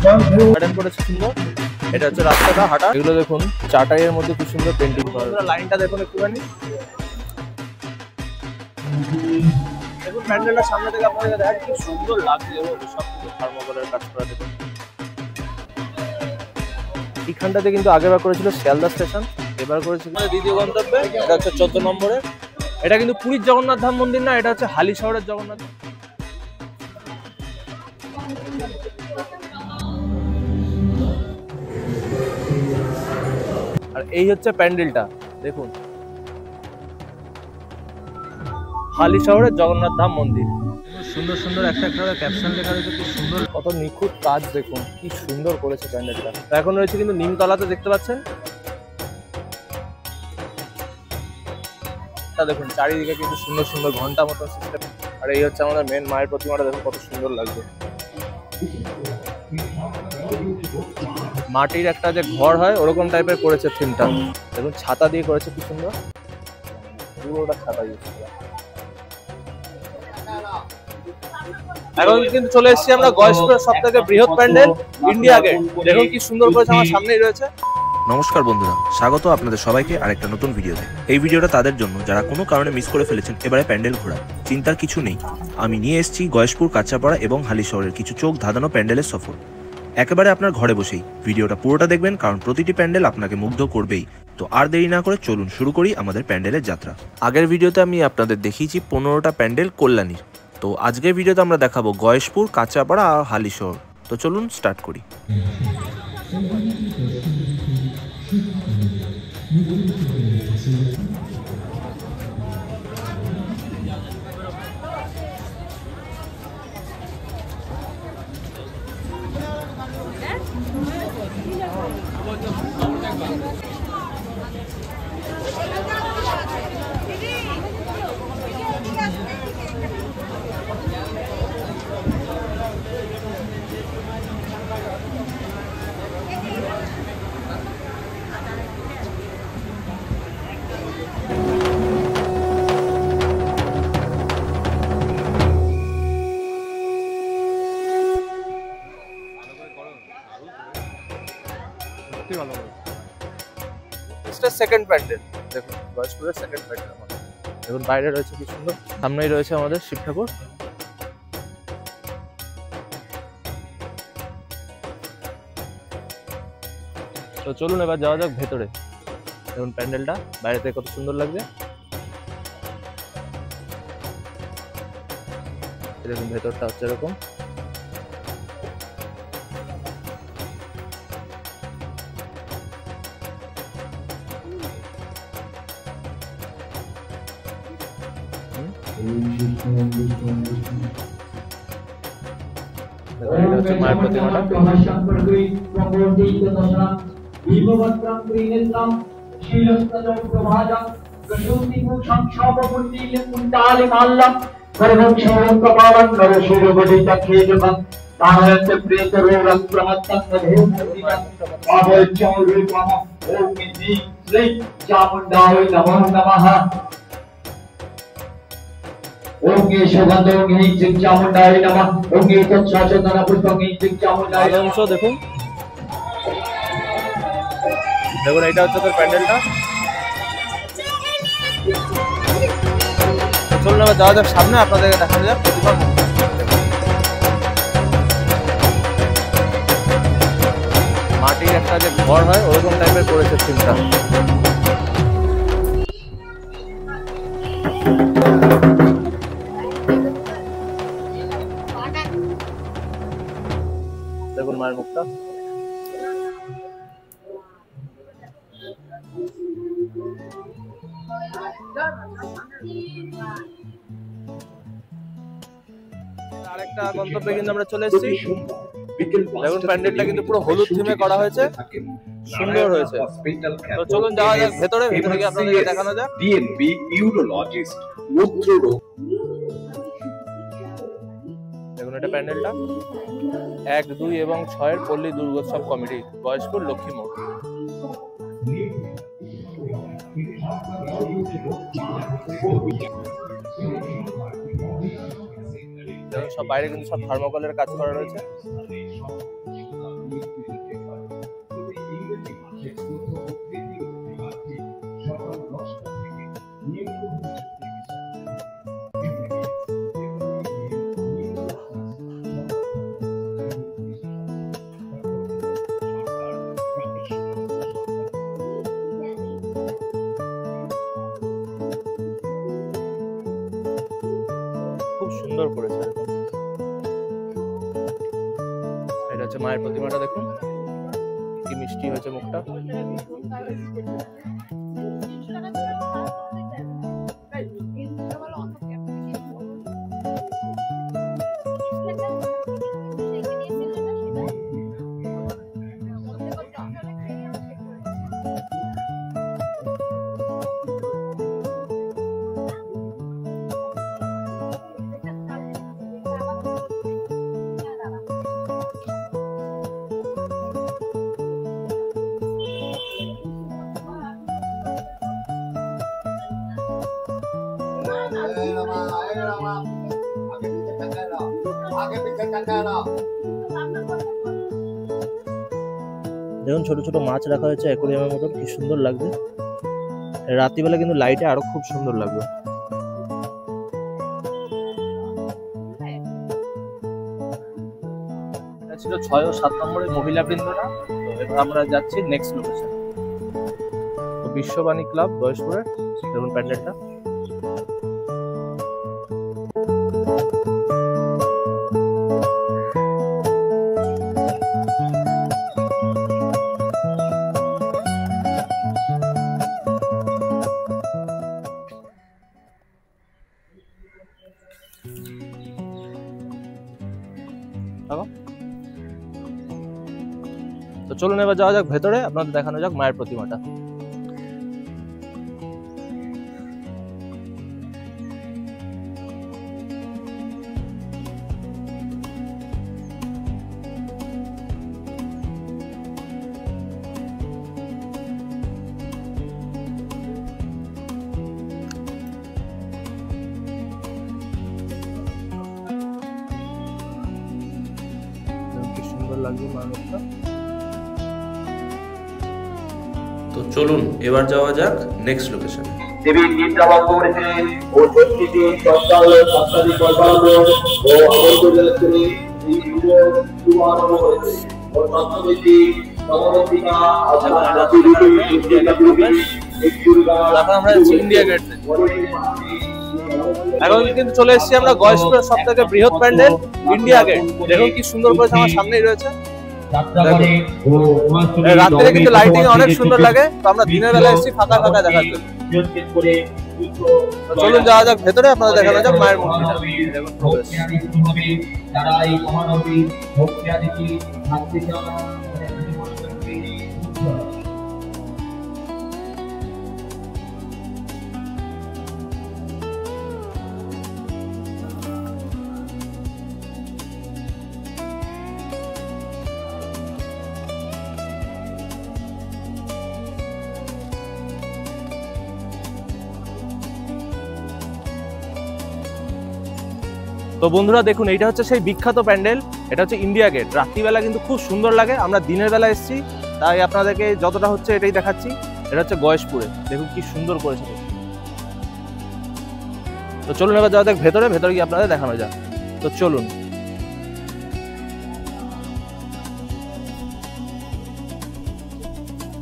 Garden করেছে সুন্দর। এটা হচ্ছে রাস্তাটা হাঁটা। এগুলো দেখুন চাটাইয়ের মধ্যে কি সুন্দর পেন্টিং করা। লাইনটা দেখুন একটুখানি। দেখুন প্যান্ডেলটার সামনে থেকে আপনাদের দেখেন কি সুন্দর লাগছে। সব থার্মোকলের কাজ করা দেখুন। এইখানটাতে কিন্তু আগেরবার করেছিল শিয়ালদা স্টেশন, এবার করেছিল দ্বিতীয় গন্তব্যে। এটা হচ্ছে 14 নম্বরে। এটা কিন্তু পুরীর জগন্নাথ ধাম মন্দির না, এটা হচ্ছে হালি শহরের জগন্নাথ। আর এই হচ্ছে প্যান্ডেলটা দেখুন, হালি শহরের জগন্নাথ ধাম মন্দির। সুন্দর সুন্দর একটা একটা ক্যাপশন লেখা রয়েছে, কি সুন্দর, কত নিখুঁত কাজ দেখুন, কি সুন্দর করেছে প্যান্ডেলটা। এখন রয়েছে কিন্তু নিমতলাতে, দেখতে পাচ্ছেন দেখুন চারিদিকে কিন্তু সুন্দর সুন্দর ঘন্টা মতো সিস্টেম। আর এই হচ্ছে আমাদের মেন মায়ের প্রতিমাটা, দেখুন কত সুন্দর লাগছে। মাটির একটা যে ঘর হয় ওরকম টাইপের করেছে থিমটা, দেখুন ছাতা দিয়ে করেছে কি সুন্দর, পুরোটা ছাতা দিয়ে। এখন কিন্তু চলে এসেছি আমরা গয়েশপুরের সবথেকে বৃহৎ প্যান্ডেল ইন্ডিয়া গেট। দেখুন কি সুন্দর করেছে, আমার সামনেই রয়েছে। নমস্কার বন্ধুরা, স্বাগত আপনাদের সবাইকে আরেকটা নতুন ভিডিওতে। এই ভিডিওটা তাদের জন্য যারা কোনো কারণে মিস করে ফেলেছেন এবারে প্যান্ডেল ঘোরা। চিন্তার কিছু নেই, আমি নিয়ে এসেছি গয়েশপুর, কাঁচাপাড়া এবং হালি শহরের কিছু চোখ ধাঁধানো প্যান্ডেলের সফর। একেবারে আপনার ঘরে বসেই ভিডিওটা পুরোটা দেখবেন, কারণ প্রতিটি প্যান্ডেল আপনাকে মুগ্ধ করবেই। তো আর দেরি না করে চলুন শুরু করি আমাদের প্যান্ডেলের যাত্রা। আগের ভিডিওতে আমি আপনাদের দেখিয়েছি 15টা প্যান্ডেল কল্যাণীর। তো আজকের ভিডিওতে আমরা দেখাবো গয়েশপুর, কাঁচাপাড়া আর হালি শহর। তো চলুন স্টার্ট করি। সেকেন্ড প্যান্ডেল দেখুন, গয়েশপুরের সেকেন্ড প্যান্ডেল আমাদের। দেখুন বাইরে রয়েছে কি সুন্দর, সামনেই রয়েছে আমাদের শিব ঠাকুর। তো চলুন এবার যাওয়া যাক ভেতরে। দেখুন প্যান্ডেলটা বাইরে থেকে কত সুন্দর লাগছে। দেখুন ভেতরটা হচ্ছে এরকম। মায়ের প্রতিমাটা দেখুন। দেখুন এইটা হচ্ছে তোর প্যান্ডেলটা। চলুন আবার যাওয়া যাক সামনে, আপনাদেরকে দেখানো যাক প্রতিমা। মাটির একটা যে ঘর হয় ওরকম টাইপের করেছে থিমটা। দেখুন মায়ের মুখটা। আরেকটা গন্তব্যে কিন্তু আমরা চলে এসেছি। দেখুন প্যান্ডেলটা কিন্তু পুরো হলুদ থিমে করা হয়েছে, সুন্দর হয়েছে। তো চলুন যাওয়া যাক ভেতরে, ভেতরে গিয়ে আপনাদেরকে দেখানো যাক। ডিএনবি ইউরোলজিস্ট মূত্ররোগ। দেখুন এটা প্যান্ডেলটা 1, 2 এবং 6 পল্লী দুর্গোৎসব কমিটি, গয়েশপুর লক্ষ্মী মোড়। দেখুন সব বাইরে কিন্তু সব থার্মোকলের কাজ করা রয়েছে। খুব সুন্দর করেছে। এটা হচ্ছে মায়ের প্রতিমাটা, দেখুন কি মিষ্টি হয়েছে মুখটা। দেখুন ছোট ছোট মাছ রাখা হয়েছে অ্যাকোরিয়ামের মতন, কি সুন্দর লাগবে। রাত্রিবেলা কিন্তু লাইটে আরো খুব সুন্দর লাগবে। এটা ছিল 6 ও 7 নম্বরের মহিলা বৃন্দটা। তো এবার আমরা যাচ্ছি নেক্সট লোকেশন, তো বিশ্ববাণী ক্লাব গয়েশপুরে। দেখুন প্যান্ডেলটা। তো চলুন এবার যাওয়া যাক ভেতরে, আপনাদের দেখানো যাক মায়ের প্রতিমাটা। কি সুন্দর লাগছে মায়ের মুখটা। তো চলুন এবার যাওয়া যাক নেক্সট লোকেশনে। দেবীর নিদ্রাবাস করেছে ও ষষ্ঠীতে সপ্তাহ সপ্তাহে কল্পান্ত ও অবন্তরে এই পুজো শুভারম্ভ করেছে ও সপ্তমীতি নবমীতিকা এখন আমরা ইন্ডিয়া গেট, এখন কিন্তু চলে এসেছি আমরা গয়েশপুরের সব থেকে বৃহৎ প্যান্ডেল ইন্ডিয়া গেট। দেখুন কি সুন্দর করেছে, আমার সামনেই রয়েছে। রাত্রে কিন্তু লাইটিং অনেক সুন্দর লাগে, তো আমরা দিনের বেলা এসেছি ফাঁকা ফাঁকা দেখার জন্য। চলুন যাওয়া যাক ভেতরে, আপনাদের দেখানো যাক মায়ের মূর্তিটা। দেখুন প্রবেশ। যারা এই মহানবী ভক্তি আদিতি থাকতে চান তো বন্ধুরা দেখুন, এইটা হচ্ছে সেই বিখ্যাত প্যান্ডেল, এটা হচ্ছে ইন্ডিয়া গেট। রাত্রিবেলা কিন্তু খুব সুন্দর লাগে, আমরা দিনের বেলা এসেছি তাই আপনাদেরকে যতটা হচ্ছে এটাই দেখাচ্ছি। এটা হচ্ছে গয়েশপুরে, দেখুন কি সুন্দর করেছে। তো চলুন এবার যাওয়া যাক ভেতরে, ভেতরে গিয়ে আপনাদের দেখানো যাক। তো চলুন।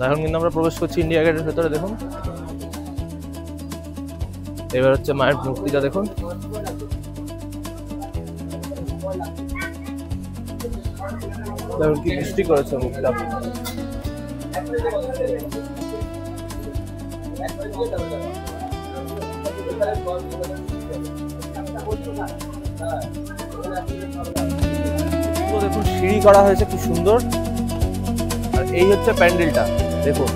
এখন কিন্তু আমরা প্রবেশ করছি ইন্ডিয়া গেটের ভেতরে। দেখুন এবার হচ্ছে মায়ের মূর্তিটা, দেখুন দেখুন কি মিষ্টি করেছে মুখটা। দেখুন সিঁড়ি করা হয়েছে কি সুন্দর। আর এই হচ্ছে প্যান্ডেলটা, দেখুন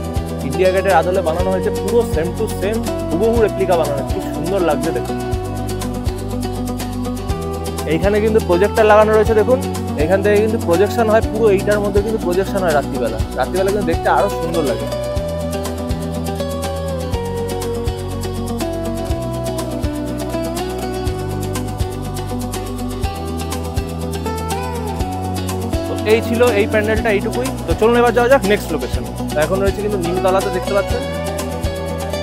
ইন্ডিয়া গেটের আদলে বানানো হয়েছে, পুরো সেম টু সেম হুবহু রেপ্লিকা বানানো হয়েছে, কি সুন্দর লাগছে দেখুন। এইখানে কিন্তু প্রজেক্টর লাগানো রয়েছে, দেখুন এখান থেকে কিন্তু প্রজেকশন হয়, পুরো এইটার মধ্যে কিন্তু প্রজেকশন হয় রাত্রিবেলা। রাত্রিবেলা কিন্তু দেখতে আরো সুন্দর লাগে। এই ছিল এই প্যান্ডেলটা, এইটুকুই। তো চলুন এবার যাওয়া যাক নেক্সট লোকেশন। তো এখন রয়েছে কিন্তু নিমতলাতে, দেখতে পাচ্ছেন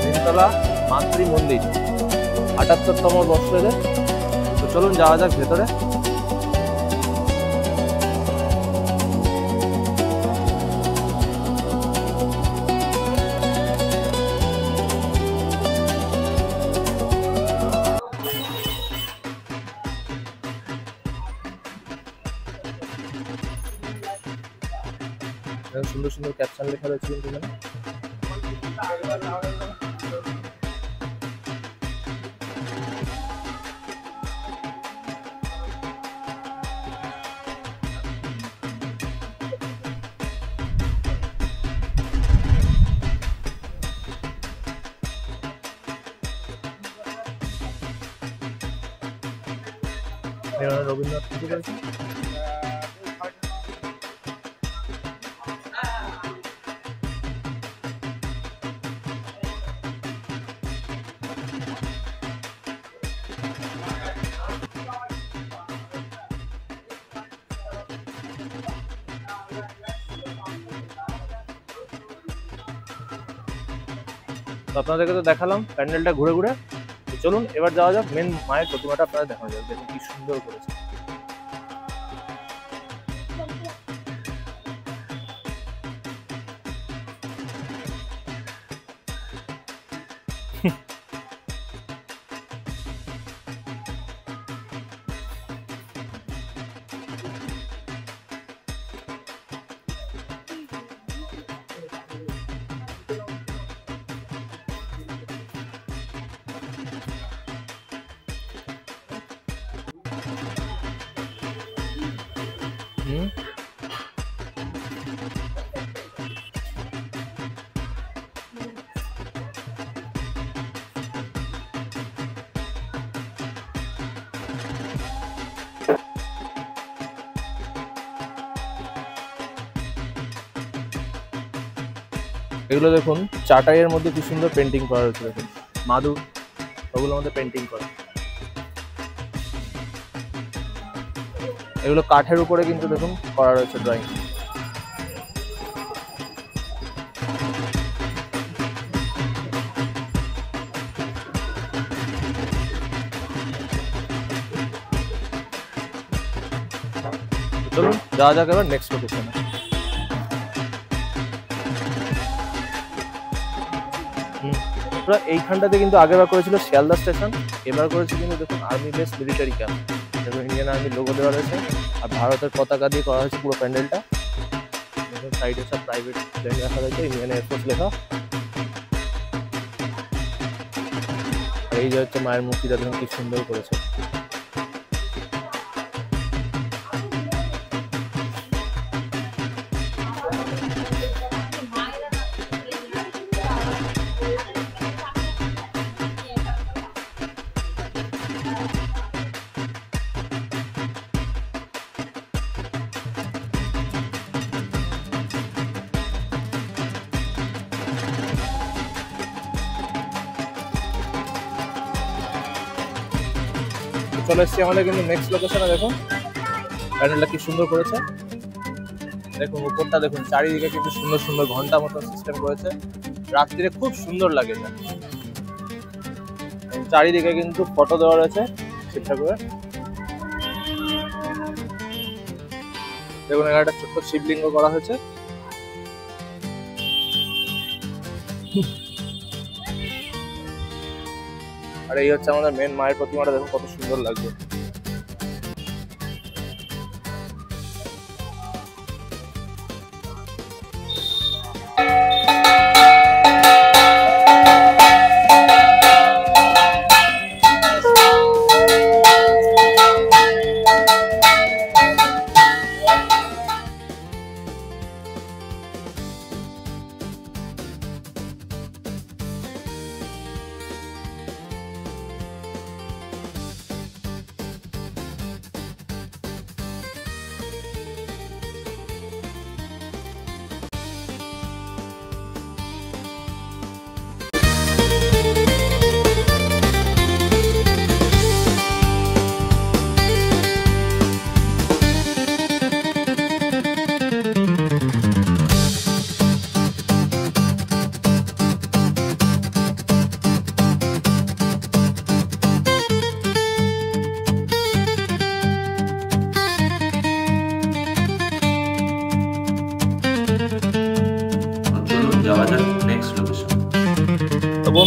নিমতলা মাতৃ মন্দির, ৭৮তম বর্ষ এদের। তো চলুন যাওয়া যাক ভেতরে। সুন্দর সুন্দর ক্যাপশন লেখা রয়েছে কিন্তু এখানে। রবীন্দ্রনাথ ঠাকুর রয়েছে। তো আপনাদেরকে তো দেখালাম প্যান্ডেলটা ঘুরে ঘুরে। তো চলুন এবার যাওয়া যাক মেন মায়ের প্রতিমাটা, আপনাদের দেখানো যাবে। দেখুন কি সুন্দর করেছে। এগুলো দেখুন চাটাইয়ের মধ্যে কি সুন্দর পেন্টিং করা রয়েছে। দেখুন মাদুর, ওগুলোর মধ্যে পেন্টিং করা। এগুলো কাঠের উপরে কিন্তু দেখুন করা রয়েছে ড্রয়িং। চলুন যাওয়া যাক এবার নেক্সট লোকেশনে। এইখানটাতে কিন্তু আগেরবার করেছিল শিয়ালদা স্টেশন, এবার করেছে কিন্তু দেখুন আর্মি বেস মিলিটারি ক্যাম্প। দেখুন ইন্ডিয়ান আর্মি লোগো দেওয়া রয়েছে আর ভারতের পতাকা দিয়ে করা হয়েছে পুরো প্যান্ডেলটা। দেখুন সাইডে সব প্রাইভেট প্লেন রাখা রয়েছে, ইন্ডিয়ান এয়ারফোর্স লেখা। আর এই যে হচ্ছে মায়ের মূর্তিটা, দেখুন কি সুন্দর করেছে। চলে এসছি আমাদের কিন্তু নেক্সট লোকেশনে। দেখুন প্যান্ডেলটা কি সুন্দর করেছে। দেখুন উপরটা দেখুন, চারিদিকে কিন্তু সুন্দর সুন্দর ঘন্টা মতো সিস্টেম করেছে। রাত্রিরে খুব সুন্দর লাগে এটা। চারিদিকে কিন্তু ফটো দেওয়া রয়েছে ঠিকঠাক করে। দেখুন এখানে একটা ছোট্ট শিবলিঙ্গ করা হয়েছে। আর এই হচ্ছে আমাদের মেন মায়ের প্রতিমাটা, দেখুন কত সুন্দর লাগবে।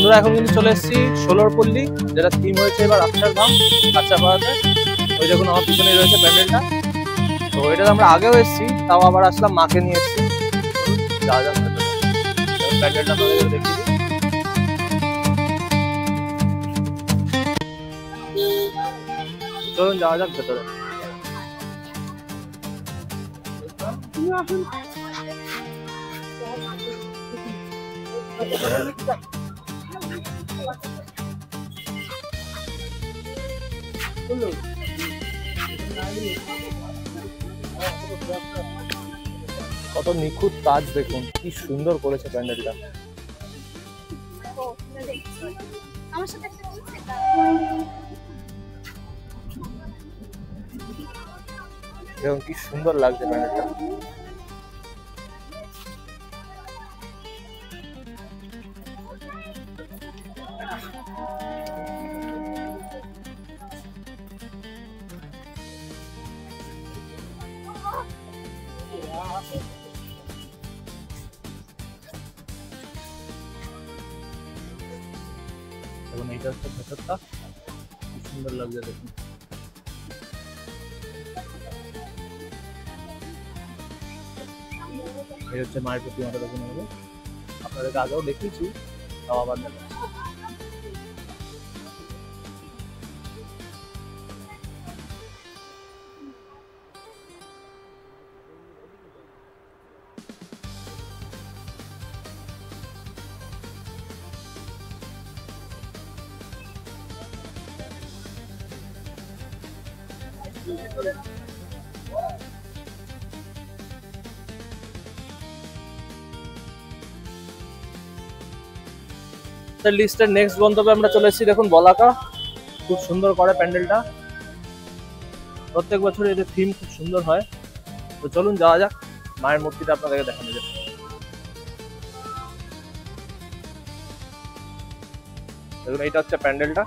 বন্ধুরা এখন কিন্তু চলে এসেছি ষোলোর পল্লী, যেটা থিম হয়েছে এবার অক্ষরধাম কাঁচাপাড়াতে। ওই দেখুন আমার পিছনেই রয়েছে প্যান্ডেলটা। তো এটাতে আমরা আগেও এসেছি, তাও আবার আসলাম, মাকে নিয়ে এসেছি। যা যা প্যান্ডেলটা আপনাদের দেখিয়ে দিই। চলুন যাওয়া যাক ভেতরে। কত নিখুঁত কাজ, দেখুন কি সুন্দর করেছে প্যান্ডেলটা। আমার সাথে একটা দেখুন কি সুন্দর লাগছে প্যান্ডেলটা। এবং এইটা হচ্ছে ভেতরটা, কি সুন্দর লাগছে দেখুন। এই হচ্ছে মায়ের প্রতিমাটা, দেখুন আপনাদেরকে আগেও দেখিয়েছি, তাও আবার দেখাচ্ছি। লিস্টের নেক্সট গন্তব্যে আমরা চলে এসেছি, দেখুন বলাকা। খুব সুন্দর করে প্যান্ডেলটা, প্রত্যেক বছর এদের থিম খুব সুন্দর হয়। তো চলুন যাওয়া যাক, মায়ের মূর্তিটা আপনাদেরকে দেখানো যাক। দেখুন এইটা হচ্ছে প্যান্ডেলটা।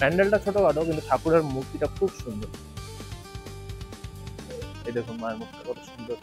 প্যান্ডেলটা ছোটখাটো, কিন্তু ঠাকুরের মূর্তিটা খুব সুন্দর। এই দেখুন মায়ের মূর্তিটা কত সুন্দর।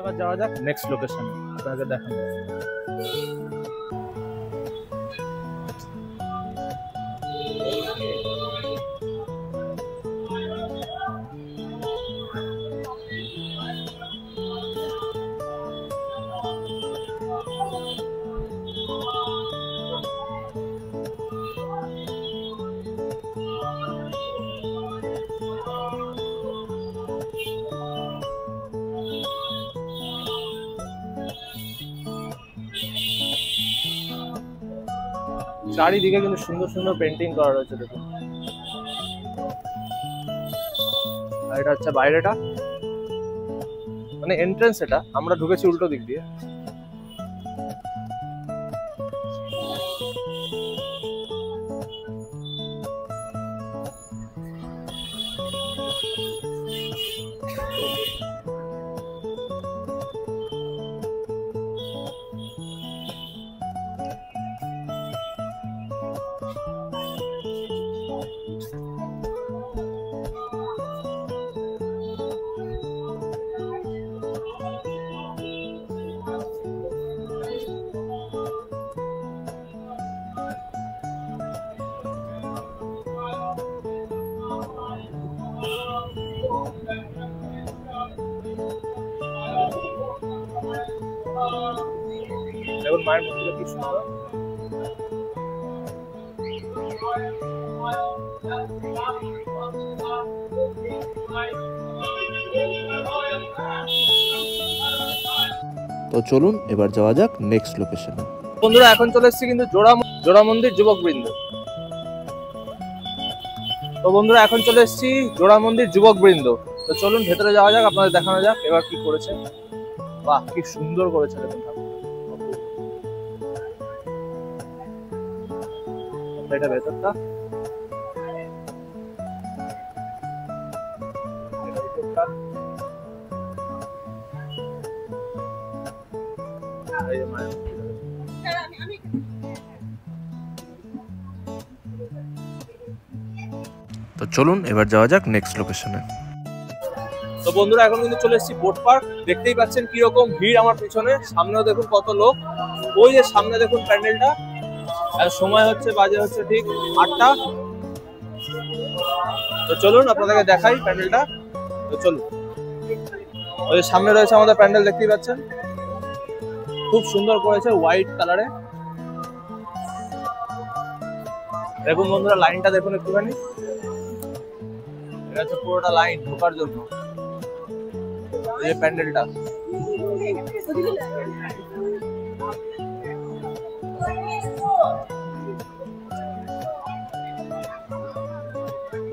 এবার যাওয়া যাক নেক্সট লোকেশন, আপনাদের দেখানো যাক। চারিদিকে কিন্তু সুন্দর সুন্দর পেন্টিং করা রয়েছে, দেখুন। আর এটা হচ্ছে বাইরেটা, মানে এন্ট্রেন্স। এটা আমরা ঢুকেছি উল্টো দিক দিয়ে। দেখুন মায়ের মূর্তিটা কি সুন্দর। তো চলুন এবার যাওয়া যাক নেক্সট লোকেশনে। বন্ধুরা এখন চলে এসেছি কিন্তু জোড়া মন্দির যুবক বৃন্দ। তো বন্ধুরা এখন চলে এসেছি জোড়া মন্দির যুবক বৃন্দ। তো চলুন ভেতরে যাওয়া যাক, আপনাদের দেখানো যাক এবার কি করেছে। বাহ, কি সুন্দর করেছে দেখুন ঠাকুর। এটা ভেতরটা, তো চলুন এবার যাওয়া যাক নেক্সট লোকেশনে। তো বন্ধুরা এখন কিন্তু চলে এসেছি বোট পার্ক। দেখতেই পাচ্ছেন কিরকম ভিড় আমার পিছনে, সামনেও দেখুন কত লোক। ওই যে সামনে দেখুন প্যান্ডেলটা, আর সময় হচ্ছে বাজে হচ্ছে ঠিক 8টা। তো চলুন আপনাদেরকে দেখাই প্যান্ডেলটা। তো চলুন, ওই যে সামনে রয়েছে আমাদের প্যান্ডেল, দেখতেই পাচ্ছেন খুব সুন্দর করেছে হোয়াইট কালারে। দেখুন বন্ধুরা লাইনটা দেখুন একটুখানি, এটা হচ্ছে পুরোটা লাইন ঢোকার জন্য এই প্যান্ডেলটা।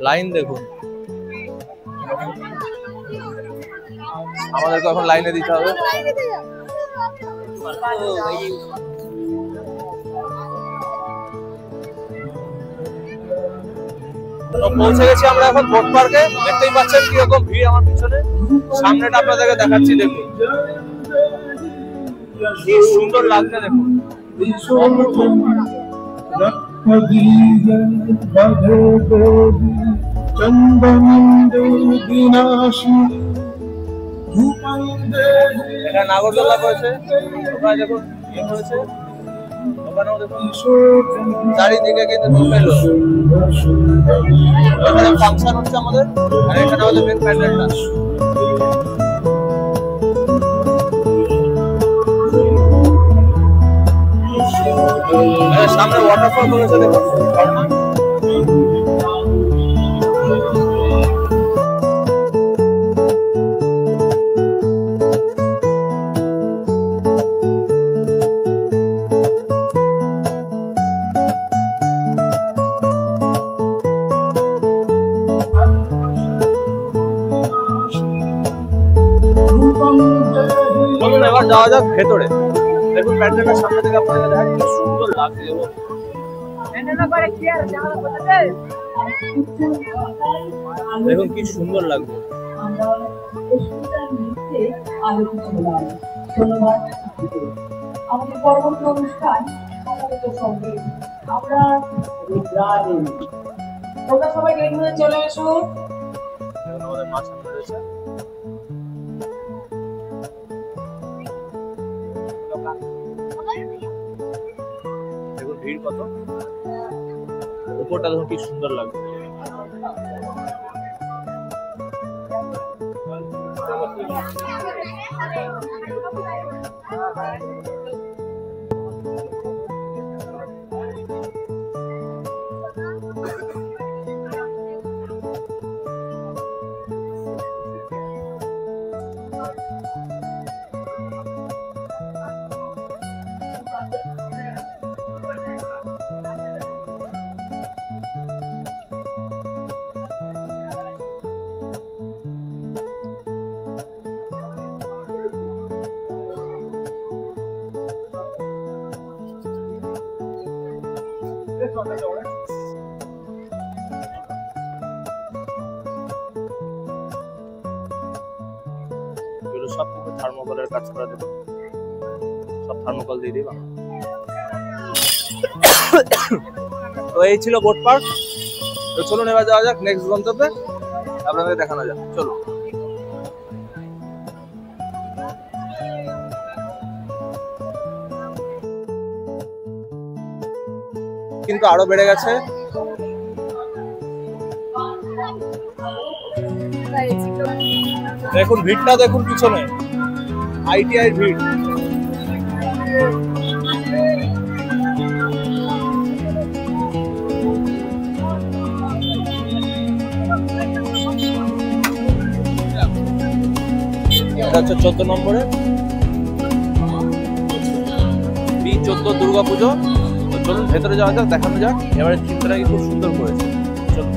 লাইন দেখুন, আমাদেরকে এখন লাইনে দিতে হবে। তো পৌঁছে গেছি আমরা এখন বোট পার্কে। দেখতেই পাচ্ছেন কিরকম ভিড় আমার পিছনে, সামনেটা আপনাদেরকে দেখাচ্ছি দেখুন কি সুন্দর লাগছে দেখুন। এখানে নাগরদোলা করেছে, ওখানে দেখুন ইয়ে করেছে, ওখানেও দেখুন চারিদিকে কিন্তু ঢুকেলো। এখানে ফাংশন হচ্ছে আমাদের, আর এখানে আমাদের মেন প্যান্ডেলটা। সামনে ওয়াটারফল করেছে দেখুন, ঝর্ণা। এবার যাওয়া যাক ভেতরে। দেখুন প্যান্ডেলটার সামনে থেকে আপনাদের দেখা কি সুন্দর লাগছে। দেখুন কি সুন্দর লাগছে। আমাদের পরবর্তী অনুষ্ঠান আমরা তোমরা সবাই রেডি হয়ে চলে এসো। আমাদের মা সামনে রয়েছে। দেখুন ভিড় কত, উপরটা দেখুন কি সুন্দর লাগছে। সব কিছু থার্মোকলের কাজ করা দেবো, সব থার্মোকল দিয়ে দিবা। তো এই ছিল বোট পার্ক। তো চলুন এবার যাওয়া যাক নেক্সট গন্তব্যে, আপনাদের দেখানো যাক। চলুন। কিন্তু আরো বেড়ে গেছে। দেখুন ভিড়টা দেখুন পিছনে, আইটিআই ভিড়। এটা হচ্ছে 14 নম্বরে। সুন্দর দুর্গাপুজো। তো চলুন ভেতরে যাওয়া যাক, দেখানো যাক। এবারে চিত্রটা কিন্তু খুব সুন্দর করেছে। চলুন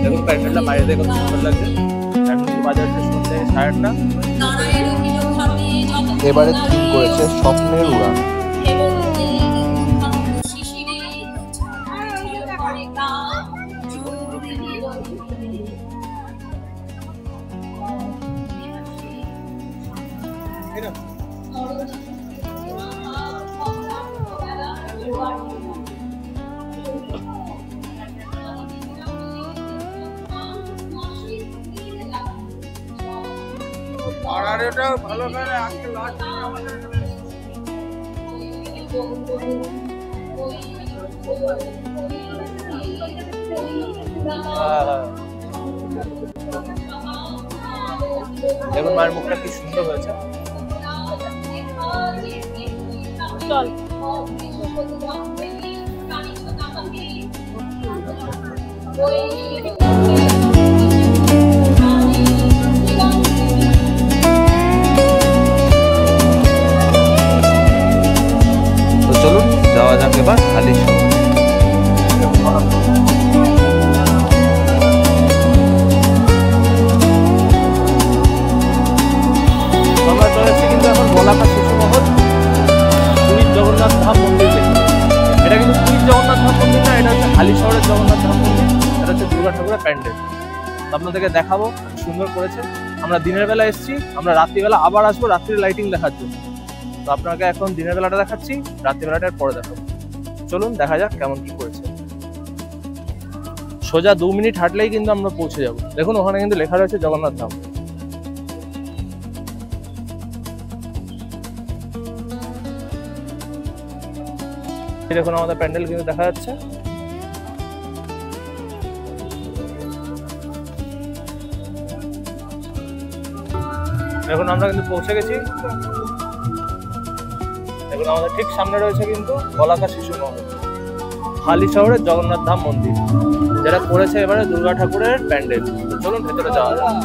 দেখুন প্যান্ডেলটা বাইরে থেকে কত সুন্দর লাগছে। প্যান্ডেল বাজাচ্ছে সন্ধ্যে 8:30। এবারে থিম করেছে স্বপ্নের উড়ান। দেখুন মায়ের মুখটা কি সুন্দর হয়েছে। তো চলুন যাওয়া যাক এবার হালিশহর। আমরা চলে এসেছি কিন্তু এখন বলাকা শিশু মহল পুরীর জগন্নাথ ধাম মন্দির থেকে। এটা কিন্তু পুরীর জগন্নাথ ধাম মন্দির না, এটা হচ্ছে হালিশহরের জগন্নাথ ধাম মন্দির। এটা হচ্ছে দুর্গা ঠাকুরের প্যান্ডেল। আপনাদেরকে দেখাবো, সুন্দর করেছে। আমরা দিনের বেলা এসেছি, আমরা রাত্রিবেলা আবার আসবো রাত্রির লাইটিং দেখার জন্য। তো আপনাকে এখন দিনের বেলাটা দেখাচ্ছি, রাত্রিবেলাটার পরে দেখাবো। চলুন দেখা যাক কেমন কি করেছে। সোজা 2 মিনিট হাঁটলেই কিন্তু আমরা পৌঁছে যাব। দেখুন ওখানে কিন্তু লেখা রয়েছে জগন্নাথ ধাম। দেখুন আমাদের প্যান্ডেল কিন্তু দেখা যাচ্ছে। দেখুন আমরা কিন্তু পৌঁছে গেছি। দেখুন আমাদের ঠিক সামনে রয়েছে কিন্তু বলাকা শিশু মহল, হালিশহরের জগন্নাথ ধাম মন্দির, যেটা করেছে এবারে দুর্গা ঠাকুরের প্যান্ডেল। তো চলুন ভেতরে যাওয়া যাক।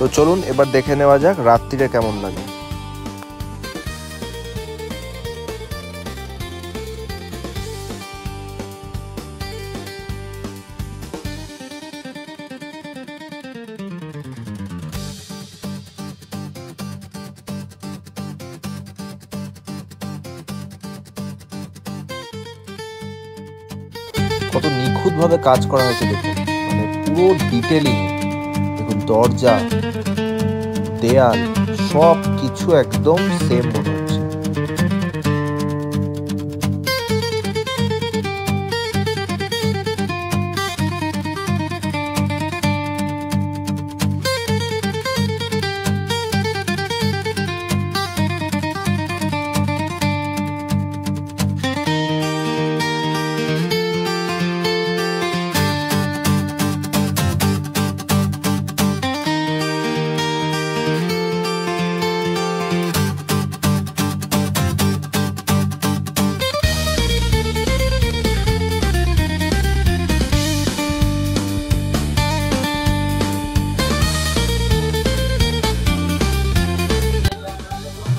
তো চলুন এবার দেখে নেওয়া যাক রাত্রিরে কেমন লাগে। কত নিখুঁতভাবে কাজ করা হয়েছে দেখুন, মানে পুরো ডিটেলিং। দেখুন দরজা, দেয়াল সব কিছু একদম সেম মনে হচ্ছে।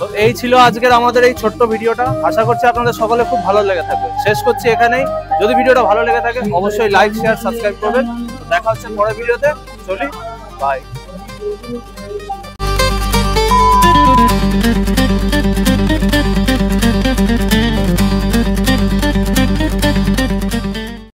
তো এই ছিল আজকের আমাদের এই ছোট্ট ভিডিওটা। আশা করছি আপনাদের সকলে খুব ভালো লেগে থাকবে। শেষ করছি এখানেই। যদি ভিডিওটা ভালো লেগে থাকে অবশ্যই লাইক, শেয়ার, সাবস্ক্রাইব করবেন। দেখা হচ্ছে পরের ভিডিওতে। চলি, বাই।